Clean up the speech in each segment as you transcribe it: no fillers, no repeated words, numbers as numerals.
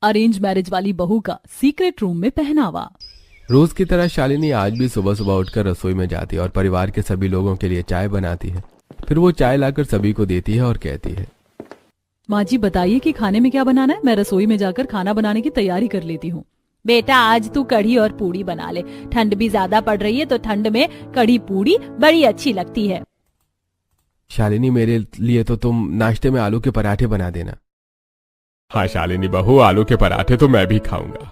Arrange marriage वाली बहू का सीक्रेट रूम में पहनावा। रोज की तरह शालिनी आज भी सुबह सुबह उठकर रसोई में जाती है और परिवार के सभी लोगों के लिए चाय बनाती है। फिर वो चाय लाकर सभी को देती है और कहती है, माँ जी बताइए कि खाने में क्या बनाना है, मैं रसोई में जाकर खाना बनाने की तैयारी कर लेती हूँ। बेटा आज तू कढ़ी और पूड़ी बना ले, ठंड भी ज्यादा पड़ रही है तो ठंड में कढ़ी पूड़ी बड़ी अच्छी लगती है। शालिनी मेरे लिए तो तुम नाश्ते में आलू के पराठे बना देना। हाँ शालिनी बहू, आलू के पराठे तो मैं भी खाऊंगा।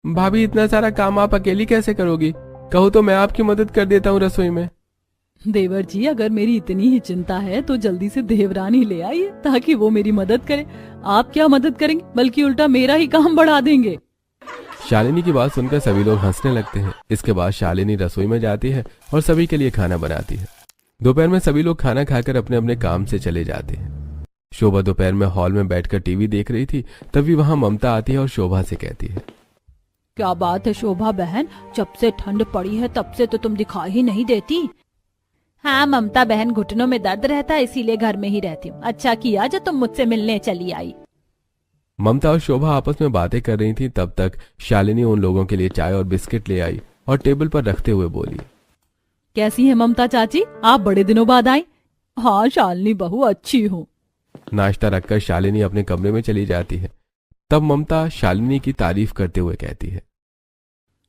भाभी इतना सारा काम आप अकेली कैसे करोगी? कहो तो मैं आपकी मदद कर देता हूँ रसोई में। देवर जी अगर मेरी इतनी ही चिंता है तो जल्दी से देवरानी ले आइए ताकि वो मेरी मदद करे। आप क्या मदद करेंगे, बल्कि उल्टा मेरा ही काम बढ़ा देंगे। शालिनी की बात सुनकर सभी लोग हंसने लगते हैं। इसके बाद शालिनी रसोई में जाती है और सभी के लिए खाना बनाती है। दोपहर में सभी लोग खाना खाकर अपने अपने काम से चले जाते हैं। शोभा दोपहर में हॉल में बैठकर टीवी देख रही थी, तभी वहां ममता आती है और शोभा से कहती है, क्या बात है शोभा बहन, जब से ठंड पड़ी है तब से तो तुम दिखाई ही नहीं देती। हाँ ममता बहन, घुटनों में दर्द रहता है इसीलिए घर में ही रहती हूँ। अच्छा किया जो तुम मुझसे मिलने चली आई। ममता और शोभा आपस में बातें कर रही थी, तब तक शालिनी उन लोगों के लिए चाय और बिस्किट ले आई और टेबल पर रखते हुए बोली, कैसी है ममता चाची, आप बड़े दिनों बाद आई। हाँ शालिनी बहू अच्छी हूँ। नाश्ता रखकर शालिनी अपने कमरे में चली जाती है। तब ममता शालिनी की तारीफ करते हुए कहती है,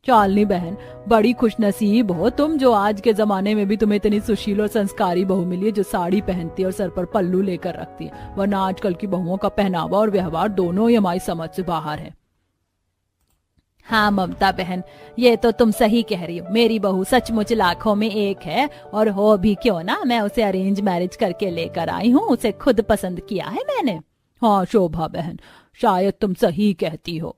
शालिनी बहन बड़ी खुशनसीब हो तुम, जो आज के जमाने में भी तुम्हें इतनी सुशील और संस्कारी बहू मिली है जो साड़ी पहनती है और सर पर पल्लू लेकर रखती है, वरना आजकल की बहुओं का पहनावा और व्यवहार दोनों ही हमारी समझ से बाहर है। हाँ ममता बहन ये तो तुम सही कह रही हो, मेरी बहू सचमुच लाखों में एक है, और हो भी क्यों ना, मैं उसे अरेंज मैरिज करके लेकर आई हूँ, उसे खुद पसंद किया है मैंने। हाँ शोभा बहन शायद तुम सही कहती हो।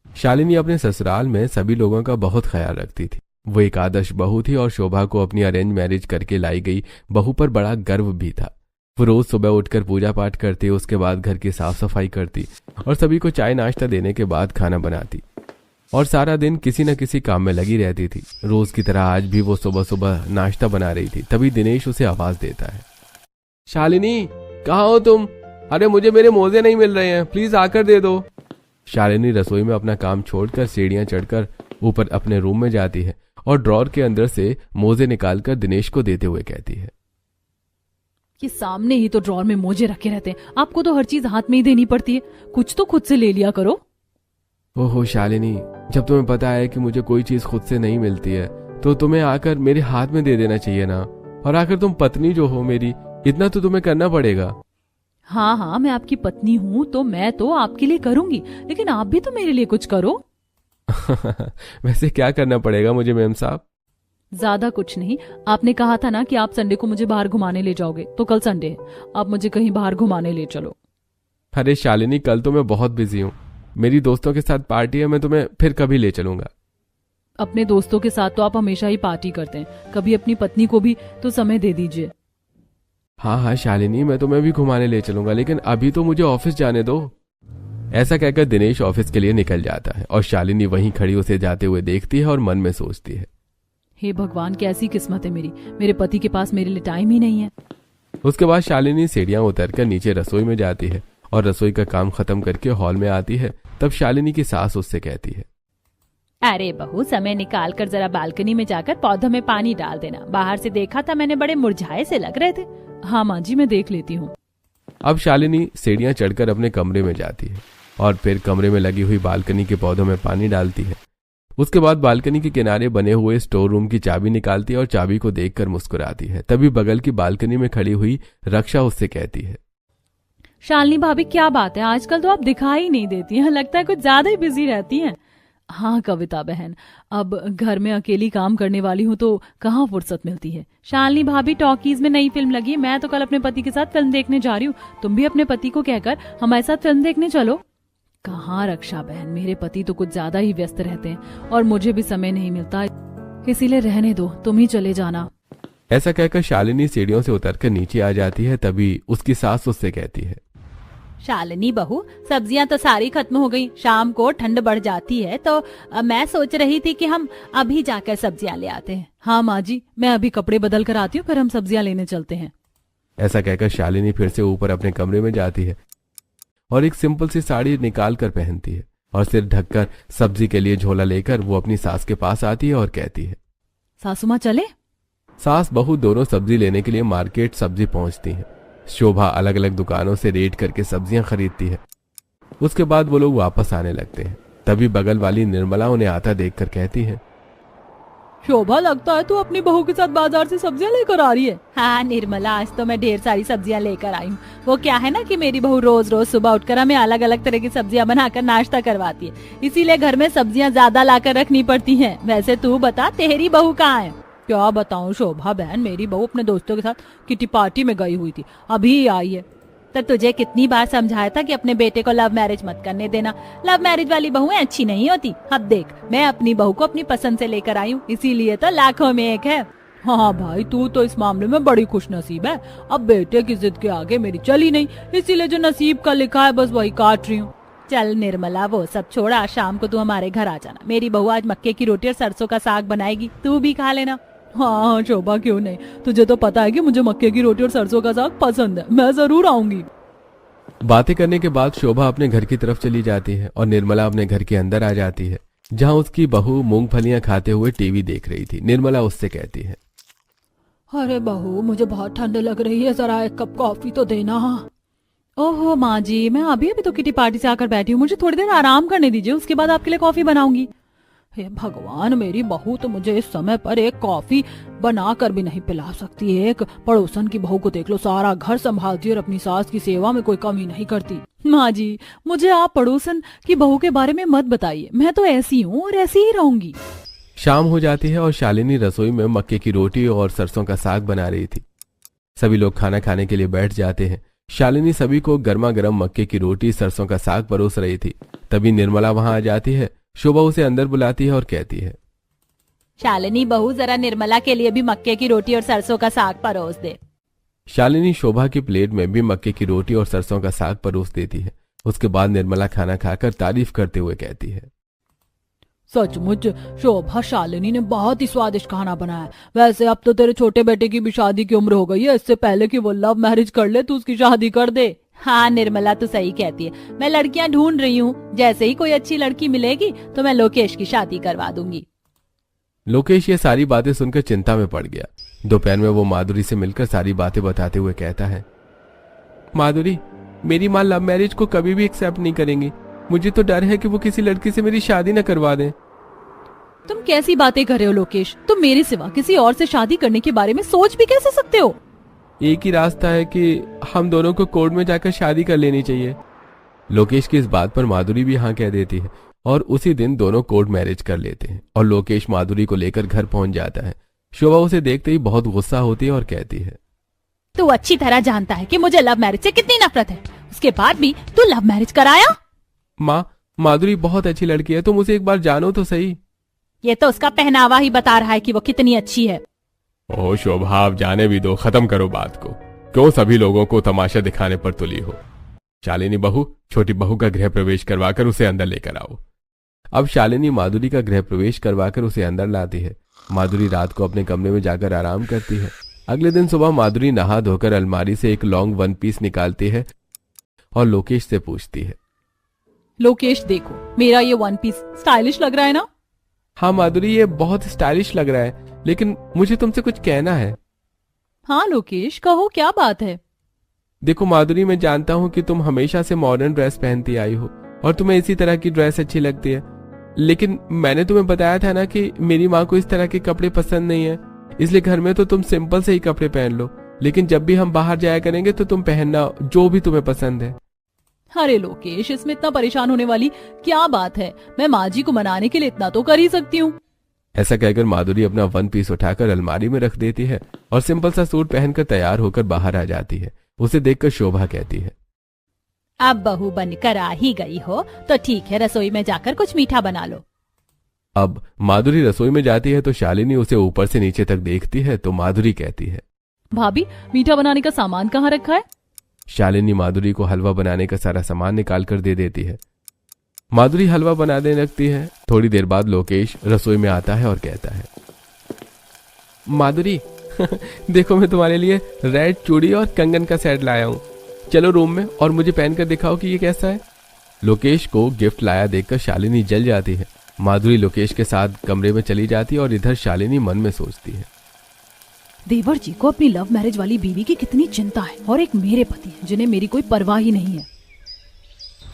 शालिनी अपने ससुराल में सभी लोगों का बहुत ख्याल रखती थी। वो एक आदर्श बहू थी और शोभा को अपनी अरेंज मैरिज करके लाई गई बहू पर बड़ा गर्व भी था। वो रोज सुबह उठकर पूजा पाठ करती, उसके बाद घर की साफ सफाई करती और सभी को चाय नाश्ता देने के बाद खाना बनाती और सारा दिन किसी न किसी काम में लगी रहती थी। रोज की तरह आज भी वो सुबह सुबह नाश्ता बना रही थी, तभी दिनेश उसे आवाज देता है, शालिनी कहाँ हो तुम? अरे मुझे मेरे मोजे नहीं मिल रहे हैं, प्लीज आकर दे दो। शालिनी रसोई में अपना काम छोड़कर सीढ़ियां चढ़कर ऊपर अपने रूम में जाती है और ड्रॉर के अंदर से मोजे निकालकर दिनेश को देते हुए कहती है, कि सामने ही तो ड्रॉर में मोजे रखे रहते हैं, आपको तो हर चीज हाथ में ही देनी पड़ती है, कुछ तो खुद से ले लिया करो। ओहो शालिनी, जब तुम्हें पता है कि मुझे कोई चीज खुद से नहीं मिलती है तो तुम्हें आकर मेरे हाथ में दे देना चाहिए ना। और आकर तुम पत्नी जो हो मेरी, इतना तो तुम्हें करना पड़ेगा। हाँ हाँ मैं आपकी पत्नी हूँ तो मैं तो आपके लिए करूंगी, लेकिन आप भी तो मेरे लिए कुछ करो। वैसे क्या करना पड़ेगा मुझे मेम साहब? ज्यादा कुछ नहीं, आपने कहा था ना कि आप संडे को मुझे बाहर घुमाने ले जाओगे, तो कल संडे है, आप मुझे कहीं बाहर घुमाने ले चलो। अरे शालिनी कल तो मैं बहुत बिजी हूँ, मेरी दोस्तों के साथ पार्टी है, मैं तुम्हें फिर कभी ले चलूंगा। अपने दोस्तों के साथ तो आप हमेशा ही पार्टी करते हैं, कभी अपनी पत्नी को भी तो समय दे दीजिए। हाँ हाँ शालिनी मैं तुम्हें भी घुमाने ले चलूंगा, लेकिन अभी तो मुझे ऑफिस जाने दो। ऐसा कहकर दिनेश ऑफिस के लिए निकल जाता है और शालिनी वहीं खड़ी उसे जाते हुए देखती है और मन में सोचती है, हे भगवान कैसी किस्मत है मेरी, मेरे पति के पास मेरे लिए टाइम ही नहीं है। उसके बाद शालिनी सीढ़ियां उतरकर नीचे रसोई में जाती है और रसोई का काम खत्म करके हॉल में आती है। तब शालिनी की सास उससे कहती है, अरे बहू समय निकाल कर जरा बालकनी में जाकर पौधों में पानी डाल देना, बाहर से देखा था मैंने, बड़े मुरझाए से लग रहे थे। हाँ माँ जी मैं देख लेती हूँ। अब शालिनी सीढ़ियां चढ़कर अपने कमरे में जाती है और फिर कमरे में लगी हुई बालकनी के पौधों में पानी डालती है। उसके बाद बालकनी के किनारे बने हुए स्टोर रूम की चाबी निकालती है और चाबी को देखकर मुस्कुराती है। तभी बगल की बालकनी में खड़ी हुई रक्षा उससे कहती है, शालिनी भाभी क्या बात है, आजकल तो आप दिखाई नहीं देती हैं, लगता है कुछ ज्यादा ही बिजी रहती हैं। हाँ कविता बहन, अब घर में अकेली काम करने वाली हूँ तो कहाँ फुर्सत मिलती है। शालिनी भाभी टॉकीज में नई फिल्म लगी है, मैं तो कल अपने पति के साथ फिल्म देखने जा रही हूँ, तुम भी अपने पति को कहकर हमारे साथ फिल्म देखने चलो। कहाँ रक्षा बहन, मेरे पति तो कुछ ज्यादा ही व्यस्त रहते हैं और मुझे भी समय नहीं मिलता, इसीलिए रहने दो, तुम ही चले जाना। ऐसा कहकर शालिनी सीढ़ियों से उतरकर नीचे आ जाती है। तभी उसकी सास उससे कहती है, शालिनी बहू सब्जियां तो सारी खत्म हो गई, शाम को ठंड बढ़ जाती है तो मैं सोच रही थी कि हम अभी जाकर सब्जियां ले आते हैं। हाँ माँ जी मैं अभी कपड़े बदल कर आती हूँ, फिर हम सब्जियां लेने चलते हैं। ऐसा कहकर शालिनी फिर से ऊपर अपने कमरे में जाती है और एक सिंपल सी साड़ी निकाल कर पहनती है और सिर ढककर सब्जी के लिए झोला लेकर वो अपनी सास के पास आती है और कहती है, सासू माँ चले। सास बहू दोनों सब्जी लेने के लिए मार्केट सब्जी पहुंचती हैं। शोभा अलग अलग दुकानों से रेड करके सब्जियां खरीदती है। उसके बाद वो लोग वापस आने लगते हैं। तभी बगल वाली निर्मला उन्हें आता देखकर कहती है, शोभा, लगता है तू अपनी बहू के साथ बाजार से सब्जियां लेकर आ रही है। हाँ निर्मला, आज तो मैं ढेर सारी सब्जियां लेकर आई हूँ। वो क्या है ना कि मेरी बहू रोज रोज सुबह उठकर हमें अलग अलग तरह की सब्जियां बनाकर नाश्ता करवाती है, इसीलिए घर में सब्जियां ज्यादा लाकर रखनी पड़ती हैं। वैसे तू बता, तेरी बहू कहाँ है? क्या बताऊं शोभा बहन, मेरी बहू अपने दोस्तों के साथ किटी पार्टी में गई हुई थी, अभी आई है। तो तुझे कितनी बार समझाया था कि अपने बेटे को लव मैरिज मत करने देना। लव मैरिज वाली बहुएं अच्छी नहीं होती। अब देख, मैं अपनी बहू को अपनी पसंद से लेकर आई हूँ, इसीलिए तो लाखों में एक है। हाँ भाई, तू तो इस मामले में बड़ी खुशनसीब है। अब बेटे की जिद के आगे मेरी चली नहीं, इसीलिए जो नसीब का लिखा है बस वही काट रही हूँ। चल निर्मला, वो सब छोड़ा, शाम को तू हमारे घर आ जाना। मेरी बहू आज मक्के की रोटी और सरसों का साग बनाएगी, तू भी खा लेना। हाँ शोभा, क्यों नहीं, तुझे तो पता है कि मुझे मक्के की रोटी और सरसों का साग पसंद है, मैं जरूर आऊंगी। बातें करने के बाद शोभा अपने घर की तरफ चली जाती है और निर्मला अपने घर के अंदर आ जाती है, जहां उसकी बहू मूंगफलियां खाते हुए टीवी देख रही थी। निर्मला उससे कहती है, अरे बहू, मुझे बहुत ठंड लग रही है, जरा एक कप कॉफी तो देना। ओहो माँ जी, मैं अभी अभी तो किटी पार्टी से आकर बैठी हूँ, मुझे थोड़ी देर आराम करने दीजिए, उसके बाद आपके लिए कॉफी बनाऊंगी। हे भगवान, मेरी बहू तो मुझे इस समय पर एक कॉफी बनाकर भी नहीं पिला सकती। एक पड़ोसन की बहू को देख लो, सारा घर संभालती है और अपनी सास की सेवा में कोई कमी नहीं करती। माँ जी, मुझे आप पड़ोसन की बहू के बारे में मत बताइए, मैं तो ऐसी हूँ और ऐसी ही रहूंगी। शाम हो जाती है और शालिनी रसोई में मक्के की रोटी और सरसों का साग बना रही थी। सभी लोग खाना खाने के लिए बैठ जाते हैं। शालिनी सभी को गर्मा गर्म मक्के की रोटी सरसों का साग परोस रही थी। तभी निर्मला वहां आ जाती है। शोभा उसे अंदर बुलाती है और कहती है, शालिनी बहू, जरा निर्मला के लिए भी मक्के की रोटी और सरसों का साग परोस दे। शालिनी शोभा की प्लेट में भी मक्के की रोटी और सरसों का साग परोस देती है। उसके बाद निर्मला खाना खाकर तारीफ करते हुए कहती है, सचमुच शोभा, शालिनी ने बहुत ही स्वादिष्ट खाना बनाया। वैसे अब तो तेरे छोटे बेटे की भी शादी की उम्र हो गई है, इससे पहले कि वो लव मैरिज कर ले तू उसकी शादी कर दे। हाँ निर्मला, तू सही कहती है, मैं लड़कियां ढूंढ रही हूँ, जैसे ही कोई अच्छी लड़की मिलेगी तो मैं लोकेश की शादी करवा दूंगी। लोकेश ये सारी बातें सुनकर चिंता में पड़ गया। दोपहर में वो माधुरी से मिलकर सारी बातें बताते हुए कहता है, माधुरी, मेरी माँ लव मैरिज को कभी भी एक्सेप्ट नहीं करेंगी। मुझे तो डर है कि वो किसी लड़की से मेरी शादी न करवा दें। तुम कैसी बातें कर रहे हो लोकेश? तुम मेरे सिवा किसी और से शादी करने के बारे में सोच भी कैसे सकते हो? एक ही रास्ता है कि हम दोनों को कोर्ट में जाकर शादी कर लेनी चाहिए। लोकेश की इस बात पर माधुरी भी हाँ कह देती है और उसी दिन दोनों कोर्ट मैरिज कर लेते हैं और लोकेश माधुरी को लेकर घर पहुंच जाता है। शोभा उसे देखते ही बहुत गुस्सा होती है और कहती है, तू अच्छी तरह जानता है कि मुझे लव मैरिज से कितनी नफरत है, उसके बाद भी तू लव मैरिज कराया। माँ, माधुरी बहुत अच्छी लड़की है, तुम उसे एक बार जानो तो सही। ये तो उसका पहनावा ही बता रहा है कि वो कितनी अच्छी है। ओ शोभा, आप जाने भी दो, खत्म करो बात को। क्यों सभी लोगों को तमाशा दिखाने पर तुली हो? शालिनी बहू, छोटी बहू का गृह प्रवेश करवाकर उसे अंदर लेकर आओ। अब शालिनी माधुरी का गृह प्रवेश करवाकर उसे अंदर लाती है। माधुरी रात को अपने कमरे में जाकर आराम करती है। अगले दिन सुबह माधुरी नहा धोकर अलमारी से एक लॉन्ग वन पीस निकालती है और लोकेश से पूछती है, लोकेश देखो, मेरा ये वन पीस स्टाइलिश लग रहा है ना? हाँ माधुरी, ये बहुत स्टाइलिश लग रहा है, लेकिन मुझे तुमसे कुछ कहना है। हाँ लोकेश, कहो, क्या बात है? देखो माधुरी, मैं जानता हूँ कि तुम हमेशा से मॉडर्न ड्रेस पहनती आई हो और तुम्हें इसी तरह की ड्रेस अच्छी लगती है, लेकिन मैंने तुम्हें बताया था ना कि मेरी माँ को इस तरह के कपड़े पसंद नहीं है, इसलिए घर में तो तुम सिंपल से ही कपड़े पहन लो, लेकिन जब भी हम बाहर जाया करेंगे तो तुम पहनना जो भी तुम्हें पसंद है। अरे लोकेश, इसमें इतना परेशान होने वाली क्या बात है? मैं माँ जी को मनाने के लिए इतना तो कर ही सकती हूँ। ऐसा कहकर माधुरी अपना वन पीस उठाकर अलमारी में रख देती है और सिंपल सा सूट पहनकर तैयार होकर बाहर आ जाती है। उसे देखकर शोभा कहती है, अब बहू बनकर आ ही गई हो तो ठीक है, रसोई में जाकर कुछ मीठा बना लो। अब माधुरी रसोई में जाती है तो शालिनी उसे ऊपर से नीचे तक देखती है तो माधुरी कहती है, भाभी, मीठा बनाने का सामान कहाँ रखा है? शालिनी माधुरी को हलवा बनाने का सारा सामान निकाल कर दे देती है। माधुरी हलवा बनाने लगती है। थोड़ी देर बाद लोकेश रसोई में आता है और कहता है, माधुरी देखो, मैं तुम्हारे लिए रेड चूड़ी और कंगन का सेट लाया हूँ। चलो रूम में और मुझे पहन कर दिखाओ कि ये कैसा है। लोकेश को गिफ्ट लाया देखकर शालिनी जल जाती है। माधुरी लोकेश के साथ कमरे में चली जाती है और इधर शालिनी मन में सोचती है, देवर जी को अपनी लव मैरिज वाली बीवी की कितनी चिंता है, और एक मेरे पति हैं जिन्हें मेरी कोई परवाह ही नहीं है।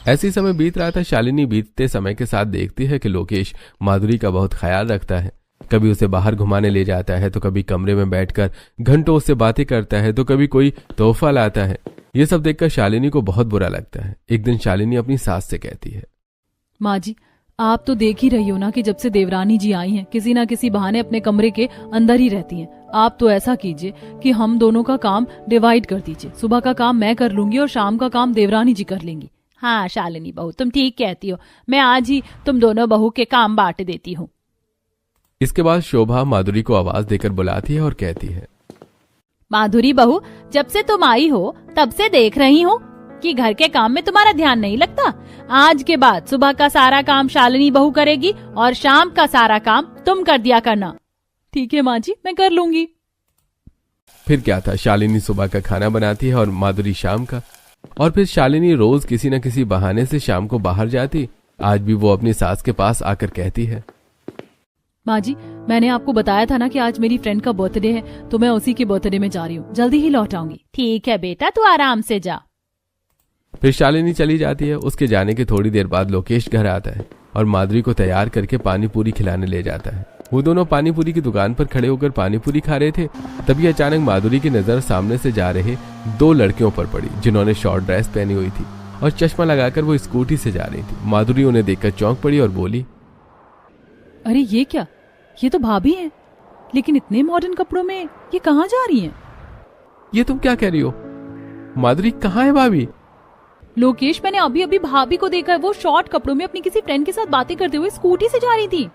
ऐसी समय बीत रहा था। शालिनी बीतते समय के साथ देखती है कि लोकेश माधुरी का बहुत ख्याल रखता है। कभी उसे बाहर घुमाने ले जाता है, तो कभी कमरे में बैठकर घंटों उससे बातें करता है, तो कभी कोई तोहफा लाता है। ये सब देखकर शालिनी को बहुत बुरा लगता है। एक दिन शालिनी अपनी सास से कहती है, माँ जी, आप तो देख ही रही हो ना कि जब से देवरानी जी आई हैं, किसी ना किसी बहाने अपने कमरे के अंदर ही रहती हैं। आप तो ऐसा कीजिए कि हम दोनों का काम डिवाइड कर दीजिए। सुबह का काम मैं कर लूंगी और शाम का काम देवरानी जी कर लेंगी। हाँ शालिनी बहू, तुम ठीक कहती हो। मैं आज ही तुम दोनों बहू के काम बांट देती हूँ। इसके बाद शोभा माधुरी को आवाज देकर बुलाती है और कहती है, माधुरी बहू, जब से तुम आई हो तब से देख रही हूँ कि घर के काम में तुम्हारा ध्यान नहीं लगता। आज के बाद सुबह का सारा काम शालिनी बहू करेगी और शाम का सारा काम तुम कर दिया करना। ठीक है माँ जी, मैं कर लूंगी। फिर क्या था, शालिनी सुबह का खाना बनाती है और माधुरी शाम का। और फिर शालिनी रोज किसी न किसी बहाने से शाम को बाहर जाती। आज भी वो अपनी सास के पास आकर कहती है, माँ जी, मैंने आपको बताया था ना कि आज मेरी फ्रेंड का बर्थडे है, तो मैं उसी के बर्थडे में जा रही हूँ। जल्दी ही लौट आऊंगी। ठीक है बेटा, तू आराम से जा। फिर शालिनी चली जाती है। उसके जाने के थोड़ी देर बाद लोकेश घर आता है और माधुरी को तैयार करके पानी पूरी खिलाने ले जाता है। वो दोनों पानी पूरी की दुकान पर खड़े होकर पानी पूरी खा रहे थे। तभी अचानक माधुरी की नजर सामने से जा रहे दो लड़कियों पर पड़ी, जिन्होंने शॉर्ट ड्रेस पहनी हुई थी और चश्मा लगाकर वो स्कूटी से जा रही थी। माधुरी उन्हें देखकर चौंक पड़ी और बोली, अरे ये क्या, ये तो भाभी हैं, लेकिन इतने मॉडर्न कपड़ों में ये कहाँ जा रही हैं? ये तुम क्या कह रही हो? माधुरी, कहाँ है भाभी? लोकेश, मैंने अभी अभी भाभी को देखा है। वो शॉर्ट कपड़ों में अपनी किसी फ्रेंड के साथ बातें करते हुए स्कूटी से जा रही थी।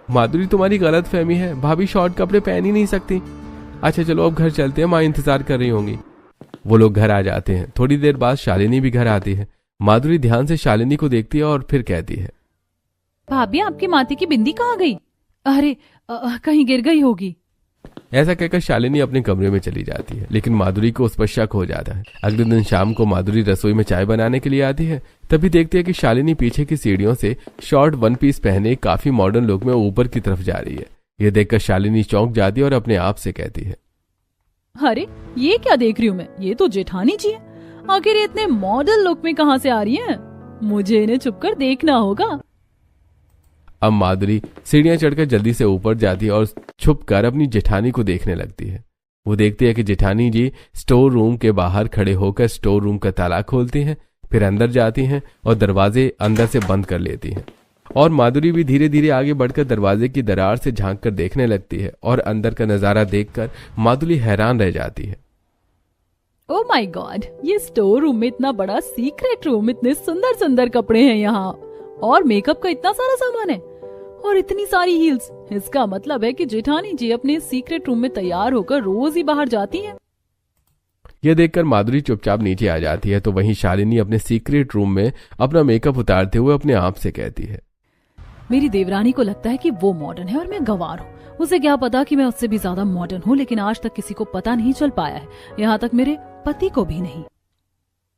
माधुरी, तुम्हारी गलत फहमी है। भाभी शॉर्ट कपड़े पहन ही नहीं सकती। अच्छा चलो अब घर चलते हैं, माँ इंतजार कर रही होंगी। वो लोग घर आ जाते हैं। थोड़ी देर बाद शालिनी भी घर आती है। माधुरी ध्यान से शालिनी को देखती है और फिर कहती है, भाभी, आपकी माथे की बिंदी कहाँ गई? अरे कहीं गिर गई होगी। ऐसा कहकर शालिनी अपने कमरे में चली जाती है, लेकिन माधुरी को उस पर शक हो जाता है। अगले दिन शाम को माधुरी रसोई में चाय बनाने के लिए आती है। तभी देखती है कि शालिनी पीछे की सीढ़ियों से शॉर्ट वन पीस पहने काफी मॉडर्न लुक में ऊपर की तरफ जा रही है। ये देखकर शालिनी चौंक जाती है और अपने आप से कहती है, अरे ये क्या देख रही हूँ मैं? ये तो जेठानी जी है। आखिर ये इतने मॉडर्न लुक में कहाँ से आ रही हैं? मुझे इन्हें छुपकर देखना होगा। अब माधुरी सीढ़ियां चढ़कर जल्दी से ऊपर जाती है और छुपकर अपनी जेठानी को देखने लगती है। वो देखती है कि जेठानी जी स्टोर रूम के बाहर खड़े होकर स्टोर रूम का ताला खोलती हैं, फिर अंदर जाती हैं और दरवाजे अंदर से बंद कर लेती हैं। और माधुरी भी धीरे धीरे आगे बढ़कर दरवाजे की दरार से झांक कर देखने लगती है और अंदर का नजारा देखकर माधुरी हैरान रह जाती है। ओह माय गॉड, ये स्टोर रूम में इतना बड़ा सीक्रेट रूम, इतने सुंदर सुंदर कपड़े हैं यहाँ, और मेकअप का इतना सारा सामान है, और इतनी सारी हील्स। इसका मतलब है कि जेठानी जी अपने सीक्रेट रूम में तैयार होकर रोज ही बाहर जाती हैं। यह देखकर माधुरी चुपचाप नीचे आ जाती है। तो वहीं शालिनी अपने सीक्रेट रूम में अपना मेकअप उतारते हुए अपने आप से कहती है, मेरी देवरानी को लगता है कि वो मॉडर्न है और मैं गंवार हूँ। उसे क्या पता कि मैं उससे भी ज्यादा मॉडर्न हूँ, लेकिन आज तक किसी को पता नहीं चल पाया है, यहाँ तक मेरे पति को भी नहीं।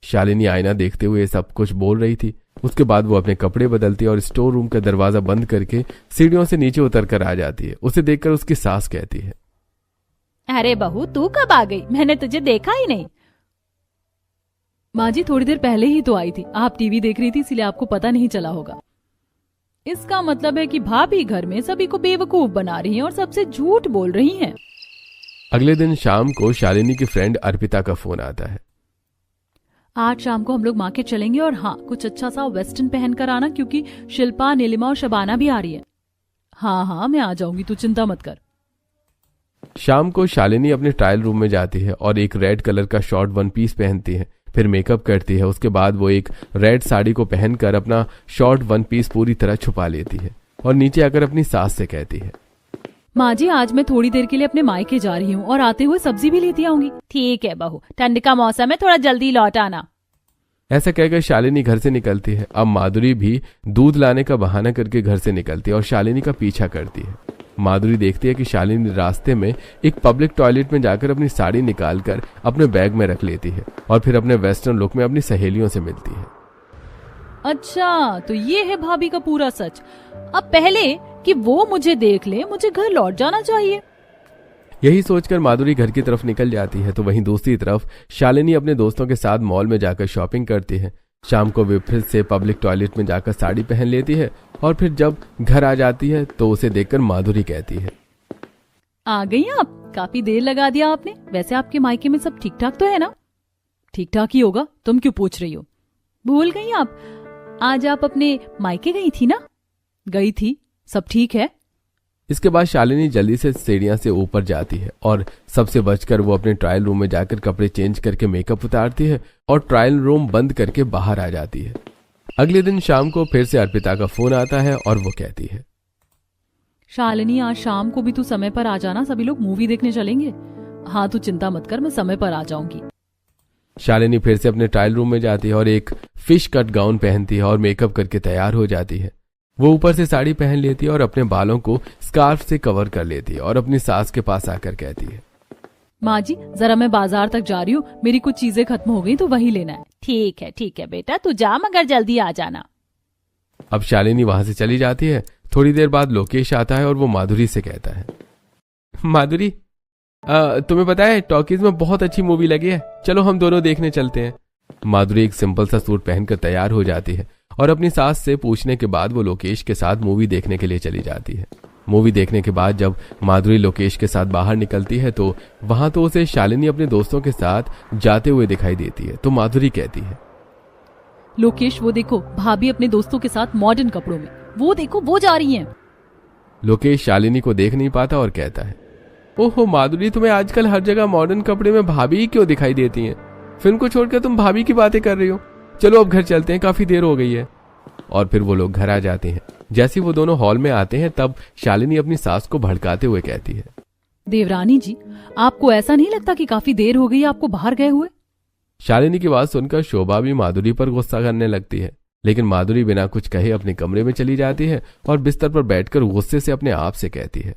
शालिनी आईना देखते हुए सब कुछ बोल रही थी। उसके बाद वो अपने कपड़े बदलती है और स्टोर रूम का दरवाजा बंद करके सीढ़ियों से नीचे उतर कर आ जाती है। उसे देखकर उसकी सास कहती है, अरे बहू, तू कब आ गई? मैंने तुझे देखा ही नहीं। माँ जी, थोड़ी देर पहले ही तो आई थी। आप टीवी देख रही थी, इसलिए आपको पता नहीं चला होगा। इसका मतलब है कि भाभी घर में सभी को बेवकूफ बना रही हैं और सबसे झूठ बोल रही हैं। अगले दिन शाम को शालिनी की फ्रेंड अर्पिता का फोन आता है। आज शाम को हम लोग मार्केट चलेंगे, और हाँ, कुछ अच्छा सा वेस्टर्न पहन कर आना, क्योंकि शिल्पा, नीलिमा और शबाना भी आ रही है। हाँ हाँ, मैं आ जाऊंगी, तू चिंता मत कर। शाम को शालिनी अपने ट्रायल रूम में जाती है और एक रेड कलर का शॉर्ट वन पीस पहनती है, फिर मेकअप करती है। उसके बाद वो एक रेड साड़ी को पहनकर अपना शॉर्ट वन पीस पूरी तरह छुपा लेती है और नीचे आकर अपनी सास से कहती है, माँ जी, आज मैं थोड़ी देर के लिए अपने मायके जा रही हूँ और आते हुए सब्जी भी लेती आऊंगी। ठीक है बहू, ठंड का मौसम है, थोड़ा जल्दी लौट आना। ऐसा कहकर शालिनी घर से निकलती है। अब माधुरी भी दूध लाने का बहाना करके घर से निकलती है और शालिनी का पीछा करती है। माधुरी देखती है कि शालिनी रास्ते में एक पब्लिक टॉयलेट में जाकर अपनी साड़ी निकालकर अपने बैग में रख लेती है और फिर अपने वेस्टर्न लुक में अपनी सहेलियों से मिलती है। अच्छा, तो ये है भाभी का पूरा सच। अब पहले कि वो मुझे देख ले, मुझे घर लौट जाना चाहिए। यही सोचकर माधुरी घर की तरफ निकल जाती है तो वहीं दूसरी तरफ शालिनी अपने दोस्तों के साथ मॉल में जाकर शॉपिंग करती है। शाम को वे फिर से पब्लिक टॉयलेट में जाकर साड़ी पहन लेती है और फिर जब घर आ जाती है तो उसे देखकर माधुरी कहती है, आ गई आप? काफी देर लगा दिया आपने। वैसे आपके मायके में सब ठीक ठाक तो है ना? ठीक ठाक ही होगा, तुम क्यों पूछ रही हो? भूल गई आप? आज आप अपने मायके गई थी ना? गई थी, सब ठीक है। इसके बाद शालिनी जल्दी से सीढ़ियां से ऊपर जाती है और सबसे बचकर वो अपने ट्रायल रूम में जाकर कपड़े चेंज करके मेकअप उतारती है और ट्रायल रूम बंद करके बाहर आ जाती है। अगले दिन शाम को फिर से अर्पिता का फोन आता है और वो कहती है, शालिनी, आज शाम को भी तू समय पर आ जाना, सभी लोग मूवी देखने चलेंगे। हाँ, तू चिंता मत कर, मैं समय पर आ जाऊंगी। शालिनी फिर से अपने ट्रायल रूम में जाती है और एक फिश कट गाउन पहनती है और मेकअप करके तैयार हो जाती है। वो ऊपर से साड़ी पहन लेती है और अपने बालों को स्कार्फ से कवर कर लेती है और अपनी सास के पास आकर कहती है, माँ जी, जरा मैं बाजार तक जा रही हूँ, मेरी कुछ चीजें खत्म हो गई तो वही लेना है। ठीक है बेटा, तू जा, मगर जल्दी आ जाना। अब शालिनी वहां से चली जाती है। थोड़ी देर बाद लोकेश आता है और वो माधुरी से कहता है, माधुरी, तुम्हें पता है टॉकीज में बहुत अच्छी मूवी लगी है, चलो हम दोनों देखने चलते हैं। माधुरी एक सिंपल सा सूट पहनकर तैयार हो जाती है और अपनी सास से पूछने के बाद वो लोकेश के साथ मूवी देखने के लिए चली जाती है। मूवी देखने के बाद जब माधुरी लोकेश के साथ बाहर निकलती है तो वहां तो उसे शालिनी अपने दोस्तों के साथ जाते हुए दिखाई देती है। तो माधुरी कहती है, लोकेश, वो देखो भाभी अपने दोस्तों के साथ मॉडर्न कपड़ों में, वो देखो वो जा रही हैं। लोकेश शालिनी को देख नहीं पाता और कहता है, ओहो माधुरी, तुम्हें आजकल हर जगह मॉडर्न कपड़े में भाभी ही क्यों दिखाई देती हैं? फिल्म को छोड़कर तुम भाभी की बातें कर रही हो। चलो अब घर चलते हैं, काफी देर हो गई है। और फिर वो लोग घर आ जाते हैं। जैसे वो दोनों हॉल में आते हैं तब शालिनी अपनी सास को भड़काते हुए कहती है, देवरानी जी, आपको ऐसा नहीं लगता कि काफी देर हो गई आपको बाहर गए हुए? शालिनी की बात सुनकर शोभा भी माधुरी पर गुस्सा करने लगती है, लेकिन माधुरी बिना कुछ कहे अपने कमरे में चली जाती है और बिस्तर पर बैठकर गुस्से से अपने आप से कहती है,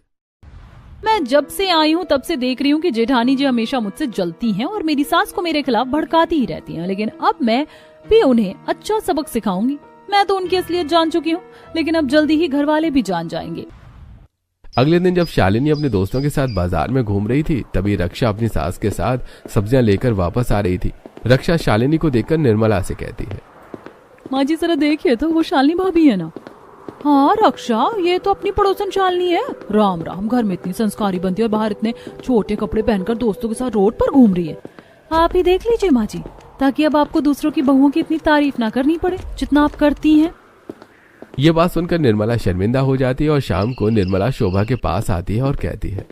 मैं जब से आई हूँ तब से देख रही हूँ कि जेठानी जी हमेशा मुझसे जलती हैं और मेरी सास को मेरे खिलाफ भड़काती ही रहती हैं, लेकिन अब मैं भी उन्हें अच्छा सबक सिखाऊंगी। मैं तो उनकी असलियत जान चुकी हूँ, लेकिन अब जल्दी ही घर वाले भी जान जाएंगे। अगले दिन जब शालिनी अपने दोस्तों के साथ बाजार में घूम रही थी तभी रक्षा अपनी सास के साथ सब्जियां लेकर वापस आ रही थी। रक्षा शालिनी को देखकर निर्मला से कहती है, माँ जी जरा देखिए तो, वो शालिनी भाभी है ना? हाँ रक्षा, ये तो अपनी पड़ोसन शालिनी है। राम राम, घर में इतनी संस्कारी बनती है और बाहर इतने छोटे कपड़े पहनकर दोस्तों के साथ रोड पर घूम रही है। आप ही देख लीजिए माँ जी, ताकि अब आपको दूसरों की बहुओं की इतनी तारीफ ना करनी पड़े जितना आप करती हैं। ये बात सुनकर निर्मला शर्मिंदा हो जाती है और शाम को निर्मला शोभा के पास आती है और कहती है,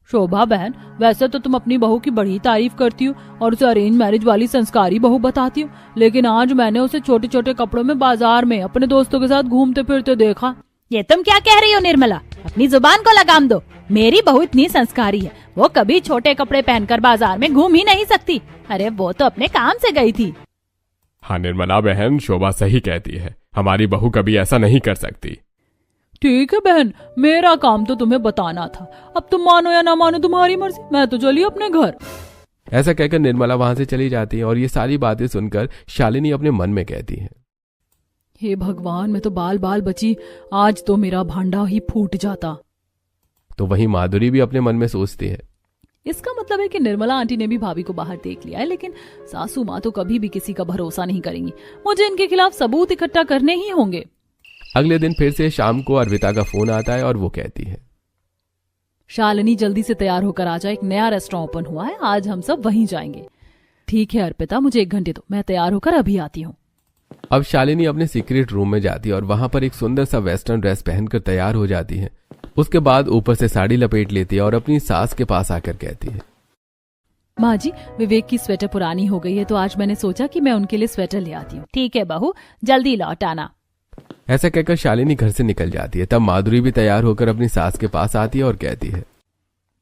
शोभा बहन, वैसे तो तुम अपनी बहू की बड़ी तारीफ करती हो और उसे अरेंज मैरिज वाली संस्कारी बहू बताती हो, लेकिन आज मैंने उसे छोटे छोटे कपड़ों में बाजार में अपने दोस्तों के साथ घूमते फिरते देखा। ये तुम क्या कह रही हो निर्मला? अपनी जुबान को लगाम दो। मेरी बहू इतनी संस्कारी है, वो कभी छोटे कपड़े पहनकर बाजार में घूम ही नहीं सकती। अरे वो तो अपने काम से गई थी। हाँ निर्मला बहन, शोभा सही कहती है, हमारी बहू कभी ऐसा नहीं कर सकती। ठीक है बहन, मेरा काम तो तुम्हें बताना था, अब तुम मानो या ना मानो तुम्हारी मर्जी, मैं तो चली अपने घर। ऐसा कहकर निर्मला वहां से चली जाती है और ये सारी बातें सुनकर शालिनी अपने मन में कहती है, हे भगवान, मैं तो बाल बाल बची, आज तो मेरा भांडा ही फूट जाता। तो वहीं माधुरी भी अपने मन में सोचती है, इसका मतलब है कि निर्मला आंटी ने भी भाभी को बाहर देख लिया है, लेकिन सासू माँ तो कभी भी किसी का भरोसा नहीं करेंगी। मुझे इनके खिलाफ सबूत इकट्ठा करने ही होंगे। अगले दिन फिर से शाम को अर्पिता का फोन आता है और वो कहती है, शालिनी जल्दी से तैयार होकर आ जा, एक नया रेस्टोरेंट ओपन हुआ है, आज हम सब वहीं जाएंगे। ठीक है अर्पिता, मुझे 1 घंटे दो, मैं तैयार होकर अभी आती हूँ। अब शालिनी अपने सीक्रेट रूम में जाती है और वहां पर एक सुंदर सा वेस्टर्न ड्रेस पहनकर तैयार हो जाती है। उसके बाद ऊपर से साड़ी लपेट लेती है और अपनी सास के पास आकर कहती है, माँ जी, विवेक की स्वेटर पुरानी हो गई है तो आज मैंने सोचा कि मैं उनके लिए स्वेटर ले आती हूँ। ठीक है बहू, जल्दी लौट आना। ऐसा कहकर शालिनी घर से निकल जाती है। तब माधुरी भी तैयार होकर अपनी सास के पास आती है और कहती है,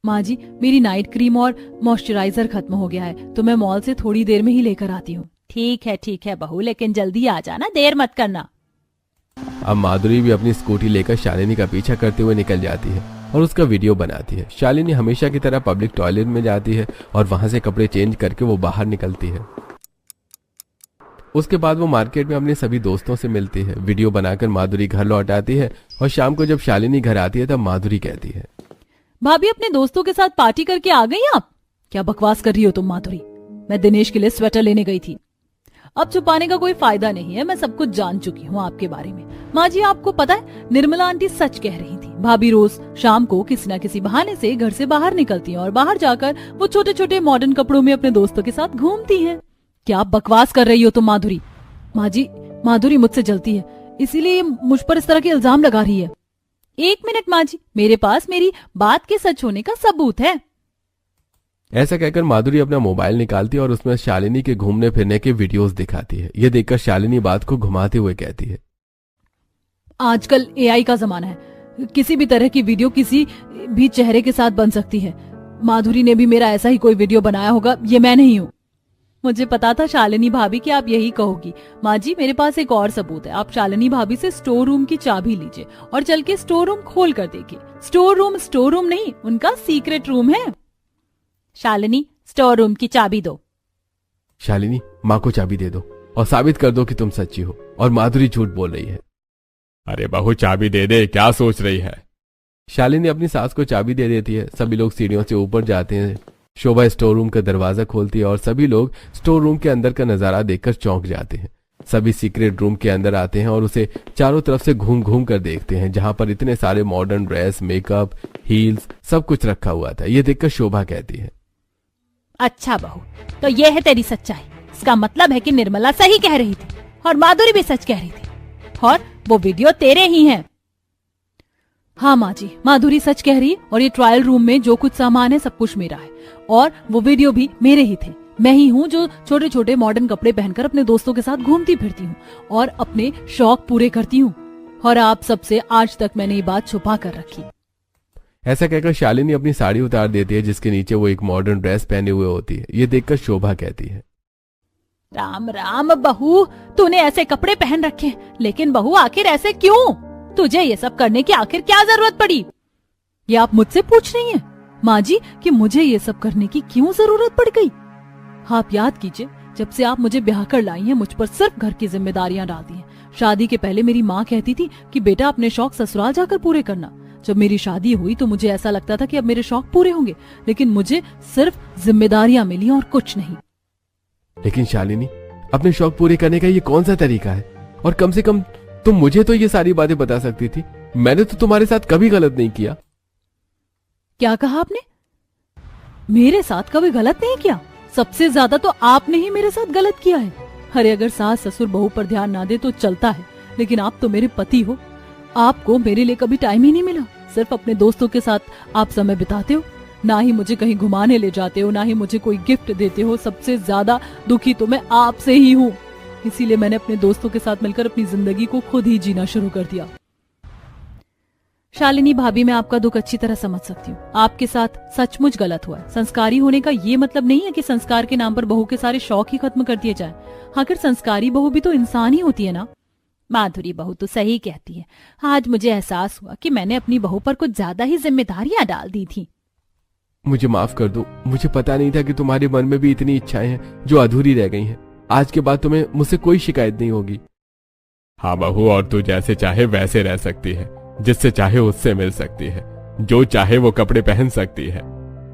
माँ जी, मेरी नाइट क्रीम और मॉइस्चराइजर खत्म हो गया है, तो मैं मॉल से थोड़ी देर में ही लेकर आती हूँ। ठीक है बहू, लेकिन जल्दी आ जाना, देर मत करना। अब माधुरी भी अपनी स्कूटी लेकर शालिनी का पीछा करते हुए निकल जाती है। और उसका वीडियो बनाती है। शालिनी हमेशा की तरह पब्लिक टॉयलेट में जाती है और वहां से कपड़े चेंज करके वो बाहर निकलती है। उसके बाद वो मार्केट में अपने सभी दोस्तों से मिलती है। वीडियो बनाकर माधुरी घर लौट आती है और शाम को जब शालिनी घर आती है तब माधुरी कहती है, भाभी अपने दोस्तों के साथ पार्टी करके आ गई आप? क्या बकवास कर रही हो तुम माधुरी? मैं दिनेश के लिए स्वेटर लेने गई थी। अब छुपाने का कोई फायदा नहीं है, मैं सब कुछ जान चुकी हूँ आपके बारे में। माँ जी आपको पता है, निर्मला आंटी सच कह रही थी। भाभी रोज शाम को किसी न किसी बहाने से घर से बाहर निकलती हैं और बाहर जाकर वो छोटे छोटे मॉडर्न कपड़ों में अपने दोस्तों के साथ घूमती हैं। क्या बकवास कर रही हो तुम माधुरी? माँ जी, माधुरी मुझसे जलती है, इसीलिए मुझ पर इस तरह के इल्जाम लगा रही है। एक मिनट माँ जी, मेरे पास मेरी बात के सच होने का सबूत है। ऐसा कहकर माधुरी अपना मोबाइल निकालती है और उसमें शालिनी के घूमने फिरने के वीडियोस दिखाती है। यह देखकर शालिनी बात को घुमाते हुए कहती है, आजकल एआई का जमाना है, किसी भी तरह की वीडियो किसी भी चेहरे के साथ बन सकती है। माधुरी ने भी मेरा ऐसा ही कोई वीडियो बनाया होगा, ये मैं नहीं हूँ। मुझे पता था शालिनी भाभी कि आप यही कहोगी। माँ जी मेरे पास एक और सबूत है। आप शालिनी भाभी से स्टोर रूम की चाबी लीजिए और चल के स्टोर रूम खोल कर देखिए। स्टोर रूम नहीं, उनका सीक्रेट रूम है। शालिनी, स्टोर रूम की चाबी दो। शालिनी, माँ को चाबी दे दो और साबित कर दो कि तुम सच्ची हो और माधुरी झूठ बोल रही है। अरे बहू चाबी दे दे, क्या सोच रही है? शालिनी अपनी सास को चाबी दे देती है। सभी लोग सीढ़ियों से ऊपर जाते हैं। शोभा स्टोर रूम का दरवाजा खोलती है और सभी लोग स्टोर रूम के अंदर का नजारा देखकर चौंक जाते हैं। सभी सीक्रेट रूम के अंदर आते हैं और उसे चारों तरफ से घूम घूम कर देखते हैं, जहां पर इतने सारे मॉडर्न ड्रेस, मेकअप, हील्स सब कुछ रखा हुआ था। ये देखकर शोभा कहती है, अच्छा बहू, तो ये है तेरी सच्चाई। इसका मतलब है कि निर्मला सही कह रही थी और माधुरी भी सच कह रही थी और वो वीडियो तेरे ही हैं। हाँ माँ जी, माधुरी सच कह रही है और ये ट्रायल रूम में जो कुछ सामान है सब कुछ मेरा है और वो वीडियो भी मेरे ही थे। मैं ही हूँ जो छोटे छोटे मॉडर्न कपड़े पहनकर अपने दोस्तों के साथ घूमती फिरती हूँ और अपने शौक पूरे करती हूँ और आप सबसे आज तक मैंने ये बात छुपा कर रखी। ऐसा कहकर शालिनी अपनी साड़ी उतार देती है, जिसके नीचे वो एक मॉडर्न ड्रेस पहने हुए होती है। ये देखकर शोभा कहती है, राम राम बहू, तूने ऐसे कपड़े पहन रखे, लेकिन बहू आखिर ऐसे क्यों? तुझे ये सब करने की आखिर क्या जरूरत पड़ी? ये आप मुझसे पूछ रही हैं माँ जी कि मुझे ये सब करने की क्यों जरूरत पड़ गई? आप याद कीजिए, जब से आप मुझे ब्याह कर लाई हैं मुझ पर सिर्फ घर की जिम्मेदारियां डाल दी हैं। शादी के पहले मेरी माँ कहती थी कि बेटा अपने शौक ससुराल जाकर पूरे करना। जब मेरी शादी हुई तो मुझे ऐसा लगता था कि अब मेरे शौक पूरे होंगे, लेकिन मुझे सिर्फ जिम्मेदारियां मिली और कुछ नहीं। लेकिन शालिनी, अपने शौक पूरे करने का ये कौन सा तरीका है? और कम से कम तुम मुझे तो ये सारी बातें बता सकती थी। मैंने तो तुम्हारे साथ कभी गलत नहीं किया। क्या कहा आपने? मेरे साथ कभी गलत नहीं किया? सबसे ज्यादा तो आपने ही मेरे साथ गलत किया है। अरे अगर सास ससुर बहू पर ध्यान ना दे तो चलता है, लेकिन आप तो मेरे पति हो। आपको मेरे लिए कभी टाइम ही नहीं मिला। सिर्फ अपने दोस्तों के साथ आप समय बिताते हो, ना ही मुझे कहीं घुमाने ले जाते हो, ना ही मुझे कोई गिफ्ट देते हो। सबसे ज्यादा दुखी तो मैं आपसे ही हूँ। इसीलिए मैंने अपने दोस्तों के साथ मिलकर अपनी जिंदगी को खुद ही जीना शुरू कर दिया। शालिनी भाभी, मैं आपका दुख अच्छी तरह समझ सकती हूँ। आपके साथ सचमुच गलत हुआ है। संस्कारी होने का ये मतलब नहीं है कि संस्कार के नाम पर बहू के सारे शौक ही खत्म कर दिए जाए। आखिर संस्कारी बहू भी तो इंसान ही होती है ना। माधुरी बहू तो सही कहती है। आज मुझे एहसास हुआ कि मैंने अपनी बहू पर कुछ ज्यादा ही जिम्मेदारियां डाल दी थी। मुझे माफ कर दो। मुझे पता नहीं था कि तुम्हारे मन में भी इतनी इच्छाएं हैं जो अधूरी रह गई हैं। आज के बाद तुम्हें मुझसे कोई शिकायत नहीं होगी। हाँ बहू, और तू जैसे चाहे वैसे रह सकती है, जिससे चाहे उससे मिल सकती है, जो चाहे वो कपड़े पहन सकती है।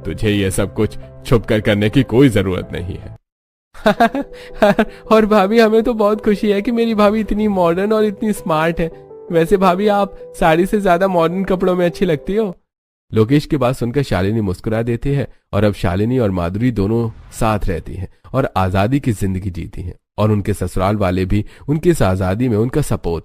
तुझे ये सब कुछ छुप कर करने की कोई जरूरत नहीं है। और भाभी, हमें तो बहुत खुशी है कि मेरी भाभी इतनी मॉडर्न और इतनी स्मार्ट है। वैसे भाभी, आप साड़ी से ज्यादा मॉडर्न कपड़ों में अच्छी लगती हो। लोकेश की बात सुनकर शालिनी मुस्कुरा देती है और अब शालिनी और माधुरी दोनों साथ रहती हैं और आजादी की जिंदगी जीती हैं और उनके ससुराल वाले भी उनकी इस आजादी में उनका सपोर्ट